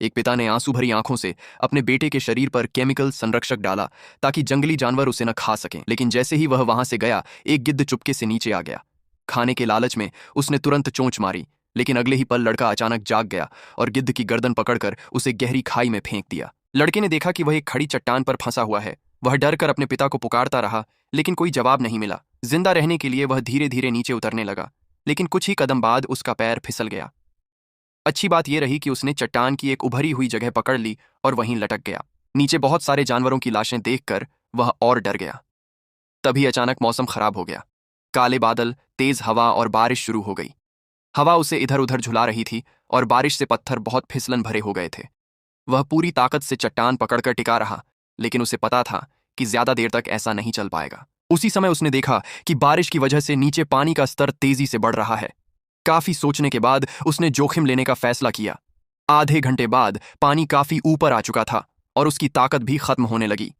एक पिता ने आंसू भरी आंखों से अपने बेटे के शरीर पर केमिकल संरक्षक डाला ताकि जंगली जानवर उसे न खा सकें। लेकिन जैसे ही वह वहां से गया, एक गिद्ध चुपके से नीचे आ गया। खाने के लालच में उसने तुरंत चोंच मारी, लेकिन अगले ही पल लड़का अचानक जाग गया और गिद्ध की गर्दन पकड़कर उसे गहरी खाई में फेंक दिया। लड़के ने देखा कि वह एक खड़ी चट्टान पर फंसा हुआ है। वह डर कर अपने पिता को पुकारता रहा, लेकिन कोई जवाब नहीं मिला। जिंदा रहने के लिए वह धीरे धीरे नीचे उतरने लगा, लेकिन कुछ ही कदम बाद उसका पैर फिसल गया। अच्छी बात यह रही कि उसने चट्टान की एक उभरी हुई जगह पकड़ ली और वहीं लटक गया। नीचे बहुत सारे जानवरों की लाशें देखकर वह और डर गया। तभी अचानक मौसम खराब हो गया। काले बादल, तेज हवा और बारिश शुरू हो गई। हवा उसे इधर उधर झुला रही थी और बारिश से पत्थर बहुत फिसलन भरे हो गए थे। वह पूरी ताकत से चट्टान पकड़कर टिका रहा, लेकिन उसे पता था कि ज्यादा देर तक ऐसा नहीं चल पाएगा। उसी समय उसने देखा कि बारिश की वजह से नीचे पानी का स्तर तेजी से बढ़ रहा है। काफी सोचने के बाद उसने जोखिम लेने का फैसला किया। आधे घंटे बाद पानी काफी ऊपर आ चुका था और उसकी ताकत भी खत्म होने लगी।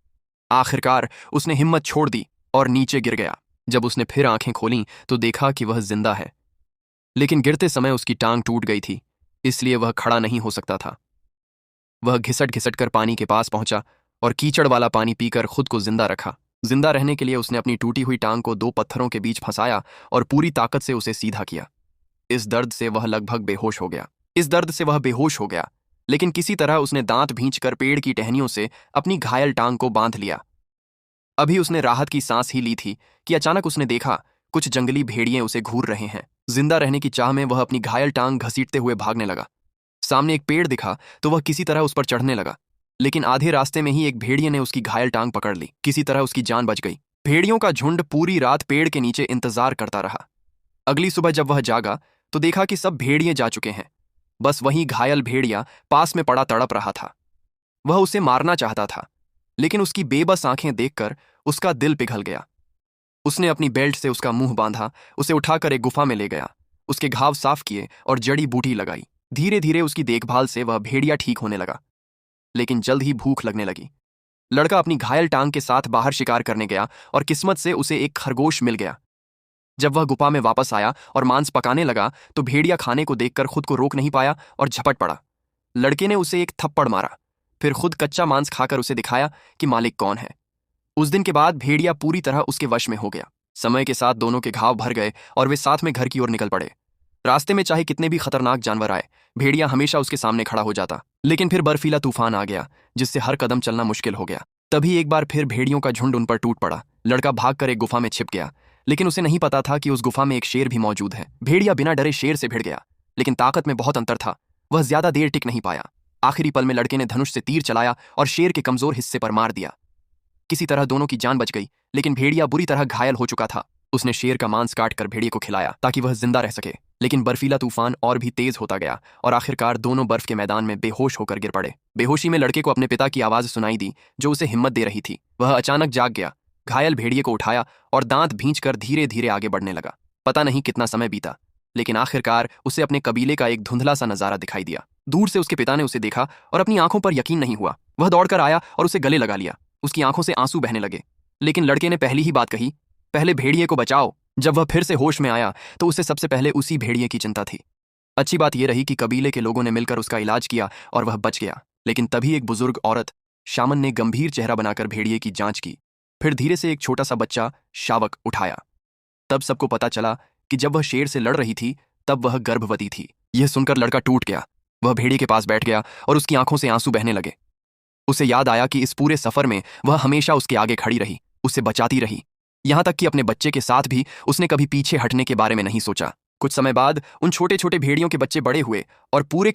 आखिरकार उसने हिम्मत छोड़ दी और नीचे गिर गया। जब उसने फिर आंखें खोलीं तो देखा कि वह जिंदा है, लेकिन गिरते समय उसकी टांग टूट गई थी, इसलिए वह खड़ा नहीं हो सकता था। वह घिसट घिसट कर पानी के पास पहुंचा और कीचड़ वाला पानी पीकर खुद को जिंदा रखा। जिंदा रहने के लिए उसने अपनी टूटी हुई टांग को 2 पत्थरों के बीच फंसाया और पूरी ताकत से उसे सीधा किया। इस दर्द से वह लगभग बेहोश हो गया, लेकिन किसी तरह उसने दांत भींचकर पेड़ की टहनियों से अपनी घायल टांग को बांध लिया। अभी उसने राहत की सांस ही ली थी कि अचानक उसने देखा कुछ जंगली भेड़िए उसे घूर रहे हैं। जिंदा रहने की चाह में वह अपनी घायल टांग घसीटते हुए भागने लगा। सामने एक पेड़ दिखा तो वह किसी तरह उस पर चढ़ने लगा, लेकिन आधे रास्ते में ही एक भेड़िए ने उसकी घायल टांग पकड़ ली। किसी तरह उसकी जान बच गई। भेड़ियों का झुंड पूरी रात पेड़ के नीचे इंतजार करता रहा। अगली सुबह जब वह जागा तो देखा कि सब भेड़िए जा चुके हैं। बस वही घायल भेड़िया पास में पड़ा तड़प रहा था। वह उसे मारना चाहता था, लेकिन उसकी बेबस आंखें देखकर उसका दिल पिघल गया। उसने अपनी बेल्ट से उसका मुंह बांधा, उसे उठाकर एक गुफा में ले गया, उसके घाव साफ किए और जड़ी बूटी लगाई। धीरे धीरे उसकी देखभाल से वह भेड़िया ठीक होने लगा, लेकिन जल्द ही भूख लगने लगी। लड़का अपनी घायल टांग के साथ बाहर शिकार करने गया और किस्मत से उसे एक खरगोश मिल गया। जब वह गुफा में वापस आया और मांस पकाने लगा तो भेड़िया खाने को देखकर खुद को रोक नहीं पाया और झपट पड़ा। लड़के ने उसे एक थप्पड़ मारा, फिर खुद कच्चा मांस खाकर उसे दिखाया कि मालिक कौन है। उस दिन के बाद भेड़िया पूरी तरह उसके वश में हो गया। समय के साथ दोनों के घाव भर गए और वे साथ में घर की ओर निकल पड़े। रास्ते में चाहे कितने भी खतरनाक जानवर आए, भेड़िया हमेशा उसके सामने खड़ा हो जाता। लेकिन फिर बर्फीला तूफान आ गया, जिससे हर कदम चलना मुश्किल हो गया। तभी एक बार फिर भेड़ियों का झुंड उन पर टूट पड़ा। लड़का भागकर एक गुफा में छिप गया, लेकिन उसे नहीं पता था कि उस गुफा में एक शेर भी मौजूद है। भेड़िया बिना डरे शेर से भिड़ गया, लेकिन ताकत में बहुत अंतर था। वह ज्यादा देर टिक नहीं पाया। आखिरी पल में लड़के ने धनुष से तीर चलाया और शेर के कमजोर हिस्से पर मार दिया। किसी तरह दोनों की जान बच गई, लेकिन भेड़िया बुरी तरह घायल हो चुका था। उसने शेर का मांस काटकर भेड़िए को खिलाया ताकि वह जिंदा रह सके, लेकिन बर्फीला तूफान और भी तेज होता गया और आखिरकार दोनों बर्फ के मैदान में बेहोश होकर गिर पड़े। बेहोशी में लड़के को अपने पिता की आवाज सुनाई दी, जो उसे हिम्मत दे रही थी। वह अचानक जाग गया, घायल भेड़िए को उठाया और दांत भींचकर धीरे धीरे आगे बढ़ने लगा। पता नहीं कितना समय बीता, लेकिन आखिरकार उसे अपने कबीले का एक धुंधला सा नजारा दिखाई दिया। दूर से उसके पिता ने उसे देखा और अपनी आंखों पर यकीन नहीं हुआ। वह दौड़कर आया और उसे गले लगा लिया। उसकी आंखों से आंसू बहने लगे, लेकिन लड़के ने पहली ही बात कही, पहले भेड़िए को बचाओ। जब वह फिर से होश में आया तो उसे सबसे पहले उसी भेड़िए की चिंता थी। अच्छी बात यह रही कि कबीले के लोगों ने मिलकर उसका इलाज किया और वह बच गया। लेकिन तभी एक बुजुर्ग औरत शामन ने गंभीर चेहरा बनाकर भेड़िए की जांच की, फिर धीरे से एक छोटा सा बच्चा शावक उठाया। तब सबको पता चला कि जब वह शेर से लड़ रही थी तब वह गर्भवती थी। यह सुनकर लड़का टूट गया। वह भेड़िए के पास बैठ गया और उसकी आंखों से आंसू बहने लगे। उसे याद आया कि इस पूरे सफर में वह हमेशा उसके आगे खड़ी रही, उसे बचाती रही। यहां तक कि अपने बच्चे के साथ भी उसने कभी पीछे हटने के बारे में नहीं सोचा। कुछ समय बाद उन छोटे छोटे भेड़ियों के बच्चे बड़े हुए और पूरे